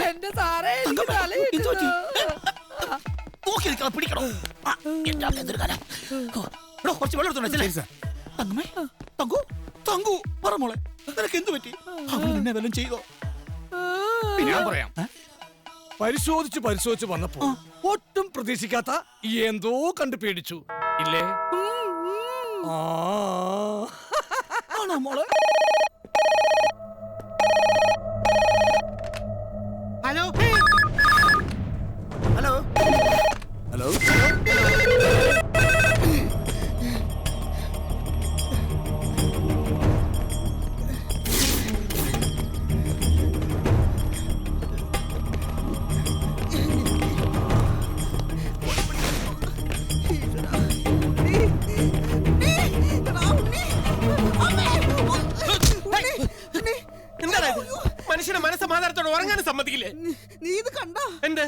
എന്റെ സാറേ പിടിക്കണോ? കുറച്ച് വെള്ളം തങ്കമ്മേ, തങ്കു, തങ്കു, പറ മോളെ, നിനക്ക് എന്ത് പറ്റി? അവൾ നിന്നെ വല്ലതും ചെയ്തോ? ഞാൻ പറയാം. പരിശോധിച്ച് വന്നപ്പോ ഒട്ടും പ്രതീക്ഷിക്കാത്ത എന്തോ കണ്ടു പേടിച്ചു ഇല്ലേ? ആണോ മോളെ? ഹലോ ഹലോ ഹലോ മനുഷ്യനെ മനസ്സമാധാനത്തോടെ ഉറങ്ങാനും സമ്മതിക്കില്ലേ? നീ ഇത് കണ്ടോ? എന്ത്